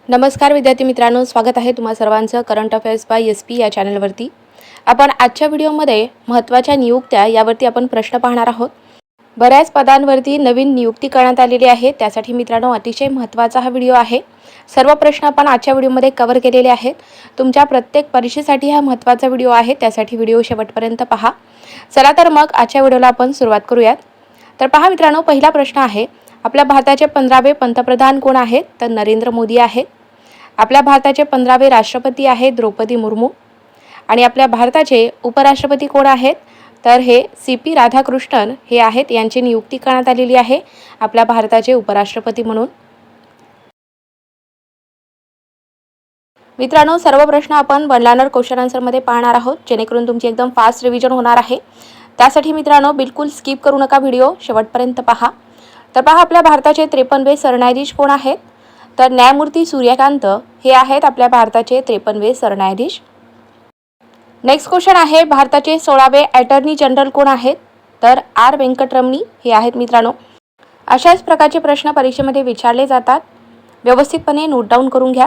नमस्कार विद्यार्थी मित्रांनो, स्वागत आहे तुम्हा सर्वांचं करंट अफेअर्स बाय SP या चॅनलवरती। आपण आजच्या व्हिडिओमध्ये महत्त्वाच्या नियुक्त्या यावरती आपण प्रश्न पाहणार आहोत। बऱ्याच पदांवरती नवीन नियुक्ती करण्यात आलेली आहे, त्यासाठी मित्रांनो अतिशय महत्त्वाचा हा व्हिडिओ आहे। सर्व प्रश्न आपण आजच्या व्हिडिओमध्ये कव्हर केलेले आहेत। तुमच्या प्रत्येक परीक्षेसाठी हा महत्त्वाचा व्हिडिओ आहे, त्यासाठी व्हिडिओ शेवटपर्यंत पहा। चला तर मग आजच्या व्हिडिओला आपण सुरुवात करूयात। तर पहा मित्रांनो, पहिला प्रश्न आहे, आपल्या भारताचे 15वे पंतप्रधान कोण आहेत? तर नरेंद्र मोदी आहेत। आपल्या भारताचे 15वे राष्ट्रपती आहेत द्रौपदी मुर्मू आणि आपल्या भारताचे उपराष्ट्रपती कोण आहेत? तर हे CP राधाकृष्णन हे आहेत, यांची नियुक्ती करण्यात आलेली आहे आपल्या भारताचे उपराष्ट्रपती म्हणून। मित्रांनो, सर्व प्रश्न आपण वन लाइनर क्वेश्चन आन्सर मध्ये पाहणार आहोत, जेणेकरून तुमची एकदम फास्ट रिव्हिजन होणार आहे। त्यासाठी मित्रांनो बिलकुल स्किप करू नका, व्हिडिओ शेवटपर्यंत पहा। तर पहा, आपल्या भारताचे 53वे सरन्यायाधीश कोण आहेत? तर न्यायमूर्ती सूर्यकांत हे आहेत आपल्या भारताचे 53वे सरन्यायाधीश। नेक्स्ट क्वेश्चन आहे, भारताचे 16वे अटॉर्नी जनरल कोण आहेत? तर R वेंकटरमणी हे आहेत मित्रांनो। अशाच प्रकारचे प्रश्न परीक्षेमध्ये विचारले जातात, व्यवस्थितपणे नोट डाऊन करून घ्या।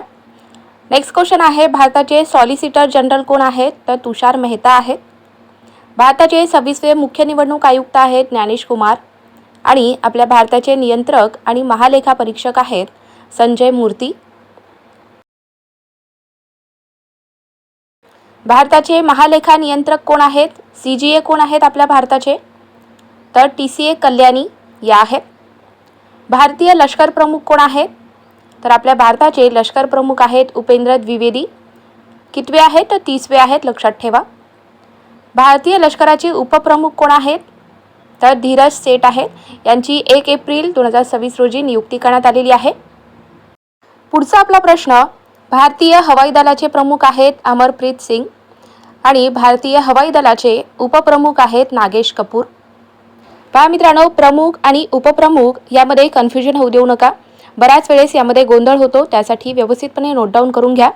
नेक्स्ट क्वेश्चन आहे, भारताचे सॉलिसिटर जनरल कोण आहेत? तर तुषार मेहता आहेत। भारताचे 26वे मुख्य निवडणूक आयुक्त आहेत ज्ञानेश कुमार आणि आपल्या भारताचे नियंत्रक आणि महालेखा परीक्षक आहेत संजय मूर्ती। भारताचे महालेखा नियंत्रक कोण आहेत? CGA कोण आहेत आपल्या भारताचे? तर TCA कल्याणी या आहेत। भारतीय लष्कर प्रमुख कोण आहेत? तर आपल्या भारताचे लष्कर प्रमुख आहेत उपेंद्र द्विवेदी। कितवे आहेत? तर 30वे आहेत, लक्षात ठेवा। भारतीय लष्कराचे उपप्रमुख कोण आहेत? तर धीरज सेठ आहेत, यांची 1 एप्रिल 2026 रोजी नियुक्ती करण्यात आलेली आहे। पुढचा आपला प्रश्न, भारतीय हवाई दलाचे प्रमुख आहेत अमरप्रीत सिंग आणि भारतीय हवाई दलाचे उपप्रमुख आहेत नागेश कपूर। पहा मित्रांनो, प्रमुख आणि उपप्रमुख यामध्ये कन्फ्युजन होऊ देऊ नका, बऱ्याच वेळेस यामध्ये गोंधळ होतो, त्यासाठी व्यवस्थितपणे नोट डाऊन करून घ्या।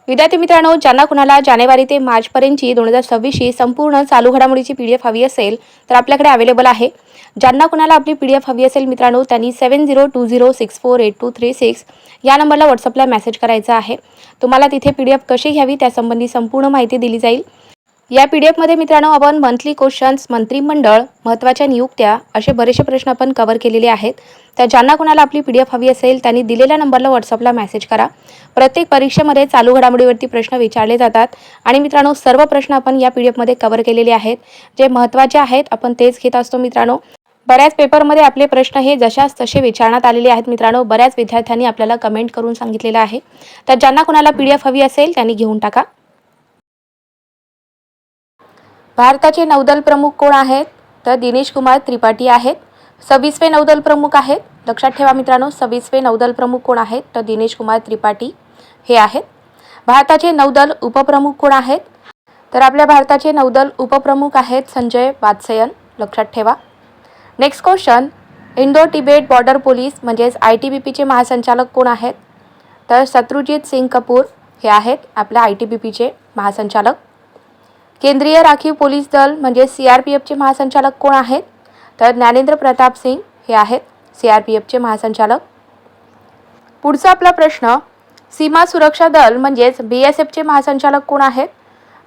विद्यार्थी मित्रांनो, ज्यांना कुणाला जानेवारी ते मार्च पर्यंतची 2026 संपूर्ण चालू घडामोडीची PDF हवी असेल तर आपल्याकडे अवेलेबल आहे। ज्यांना कुणाला आपली PDF हवी असेल मित्रांनो, त्यांनी 7020648236 या नंबरला व्हॉट्सअपला मेसेज करायचा आहे। तुम्हाला तिथे PDF कशी घ्यावी त्यासंबंधी संपूर्ण माहिती दिली जाईल। या PDF मध्ये मित्रांनो आपण मंथली क्वेश्चन्स, मंत्रिमंडळ, महत्त्वाच्या नियुक्त्या असे बरेचसे प्रश्न आपण कव्हर केलेले आहेत। तर ज्यांना कुणाला आपली PDF हवी असेल त्यांनी दिलेल्या नंबरला व्हॉट्सअपला मेसेज करा। प्रत्येक परीक्षेमध्ये चालू घडामोडीवरती प्रश्न विचारले जातात आणि मित्रांनो सर्व प्रश्न आपण या PDF मध्ये कव्हर केलेले आहेत। जे महत्त्वाचे आहेत आपण तेच घेत असतो मित्रांनो। बऱ्याच पेपरमध्ये आपले प्रश्न हे जशास तसे विचारण्यात आलेले आहेत मित्रांनो, बऱ्याच विद्यार्थ्यांनी आपल्याला कमेंट करून सांगितलेलं आहे। तर ज्यांना कुणाला PDF हवी असेल त्यांनी घेऊन टाका। भारताचे नौदल प्रमुख कोण आहेत? तर दिनेश कुमार त्रिपाठी आहेत। 26वे नौदल प्रमुख आहेत, लक्षात ठेवा मित्रांनो, 26वे नौदल प्रमुख कोण आहेत? तर दिनेश कुमार त्रिपाठी हे आहेत। भारताचे नौदल उपप्रमुख कोण आहेत? तर आपल्या भारताचे नौदल उपप्रमुख आहेत संजय वात्स्यन, लक्षात ठेवा। Next question, Indo Tibet border police म्हणजेच ITBPचे महासंचालक कोण आहेत? तर शत्रुजीत सिंग कपूर हे आहेत आपल्या ITBPचे महासंचालक। केंद्रीय राखीव पोलीस दल म्हणजे CRPFचे महासंचालक कोण आहेत? तर ज्ञानेंद्र प्रताप सिंग हे आहेत CRPFचे महासंचालक। पुढचा आपला प्रश्न, सीमा सुरक्षा दल म्हणजेच BSFचे महासंचालक कोण आहेत?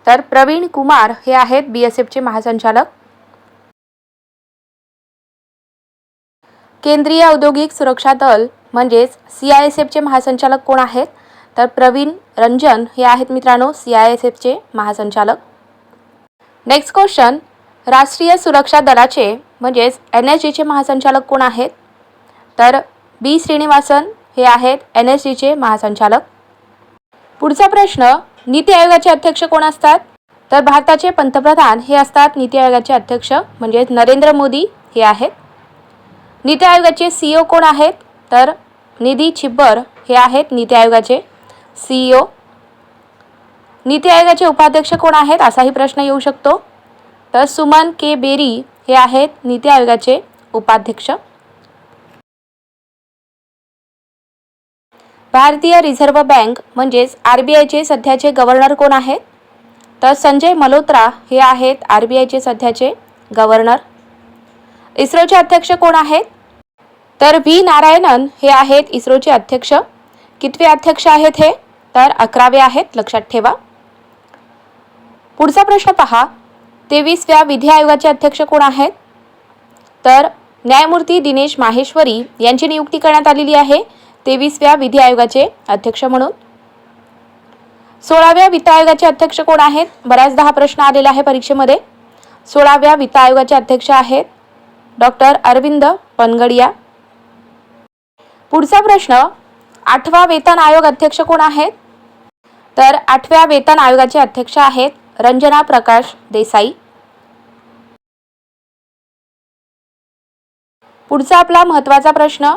तर प्रवीण कुमार हे आहेत BSFचे महासंचालक। केंद्रीय औद्योगिक सुरक्षा दल म्हणजेच CISFचे महासंचालक कोण आहेत? तर प्रवीण रंजन हे आहेत मित्रांनो CISFचे महासंचालक। नेक्स्ट क्वेश्चन, राष्ट्रीय सुरक्षा दलाचे म्हणजेच NSGचे महासंचालक कोण आहेत? तर B श्रीनिवासन हे आहेत NSGचे महासंचालक। पुढचा प्रश्न, नीती आयोगाचे अध्यक्ष कोण असतात? तर भारताचे पंतप्रधान हे असतात नीती आयोगाचे अध्यक्ष, म्हणजेच नरेंद्र मोदी हे आहेत। नीती आयोगाचे CEO कोण आहेत? तर निधी छिब्बर हे आहेत नीती आयोगाचे CEO। नीती आयोगाचे उपाध्यक्ष कोण आहेत असाही प्रश्न येऊ शकतो, तर सुमन के बेरी हे आहेत नीती आयोगाचे उपाध्यक्ष। भारतीय रिझर्व्ह बँक म्हणजेच RBIचे सध्याचे गव्हर्नर कोण आहेत? तर संजय मल्होत्रा हे आहेत RBIचे सध्याचे गव्हर्नर। इस्रोचे अध्यक्ष कोण आहेत? तर व्ही नारायणन हे आहेत इस्रोचे अध्यक्ष. कितवे अध्यक्ष आहेत हे? तर 11वे आहेत, लक्षात ठेवा. पुढचा प्रश्न पहा. 23व्या विधी आयोगाचे अध्यक्ष कोण आहेत? तर न्यायमूर्ती दिनेश माहेश्वरी यांची नियुक्ती करण्यात आलेली आहे 23व्या विधी आयोगाचे अध्यक्ष म्हणून. 16व्या वित्त आयोगाचे अध्यक्ष कोण आहेत? बऱ्याचदा हा प्रश्न आलेला आहे परीक्षेमध्ये. 16व्या वित्त आयोगाचे अध्यक्ष आहेत डॉक्टर अरविंद पनगडिया. पुढचा प्रश्न. 8वा वेतन आयोग अध्यक्ष कोण आहेत? तर 8व्या वेतन आयोगाचे अध्यक्ष आहेत रंजना प्रकाश देसाई. पुढचा आपला महत्त्वाचा प्रश्न.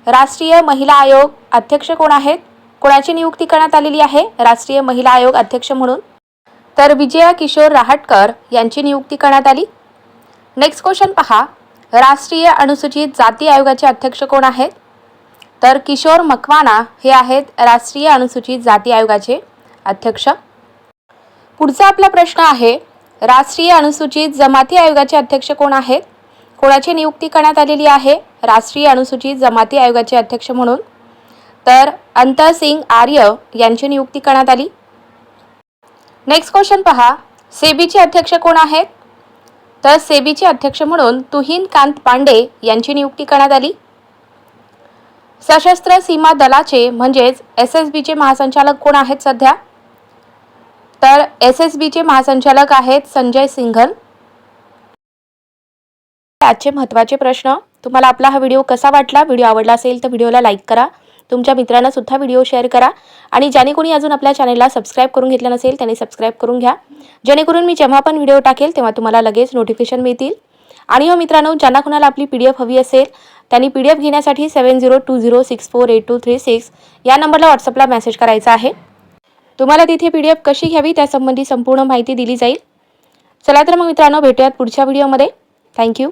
राष्ट्रीय महिला आयोग अध्यक्ष कोण आहेत? कोणाची नियुक्ती करण्यात आलेली आहे राष्ट्रीय महिला आयोग अध्यक्ष म्हणून? तर विजया किशोर रहाटकर यांची नियुक्ती करण्यात आली. नेक्स्ट क्वेश्चन पहा. राष्ट्रीय अनुसूचित जाती आयोगाचे अध्यक्ष कोण आहेत? तर किशोर मकवाना हे आहेत राष्ट्रीय अनुसूचित जाती आयोगाचे अध्यक्ष. पुढचा आपला प्रश्न आहे. राष्ट्रीय अनुसूचित जमाती आयोगाचे अध्यक्ष कोण आहेत? कोणाची नियुक्ती करण्यात आलेली आहे राष्ट्रीय अनुसूचित जमाती आयोगाचे अध्यक्ष म्हणून? तर अंतरसिंग आर्य यांची नियुक्ती करण्यात आली. नेक्स्ट क्वेश्चन पहा. सेबीचे अध्यक्ष कोण आहेत? तर सेबीचे अध्यक्ष म्हणून तुहिन कांत पांडे यांची नियुक्ती करण्यात आली. सशस्त्र सीमा दलाचे म्हणजेच SSBचे महासंचालक कोण आहेत सध्या? तर SSBचे महासंचालक आहेत संजय सिंघल. आजचे महत्त्वाचे प्रश्न. तुम्हाला आपला हा व्हिडिओ कसा वाटला? व्हिडिओ आवडला असेल तर व्हिडिओला लाईक करा, तुमच्या मित्रांना सुद्धा व्हिडिओ शेअर करा आणि ज्याने कोणी अजून आपल्या चॅनलला सबस्क्राईब करून घेतलं नसेल त्यांनी सबस्क्राईब करून घ्या, जेणेकरून मी जेव्हा पण व्हिडिओ टाकेल तेव्हा तुम्हाला लगेच नोटिफिकेशन मिळतील. आणि हो मित्रांनो, ज्यांना कोणाला आपली PDF हवी असेल त्यांनी PDF घेण्यासाठी 7020648236 या नंबरला व्हॉट्सअपला मेसेज करायचा आहे. तुम्हाला तिथे PDF कशी घ्यावी त्यासंबंधी संपूर्ण माहिती दिली जाईल. चला तर मग मित्रांनो, भेटूयात पुढच्या व्हिडिओमध्ये. थँक्यू.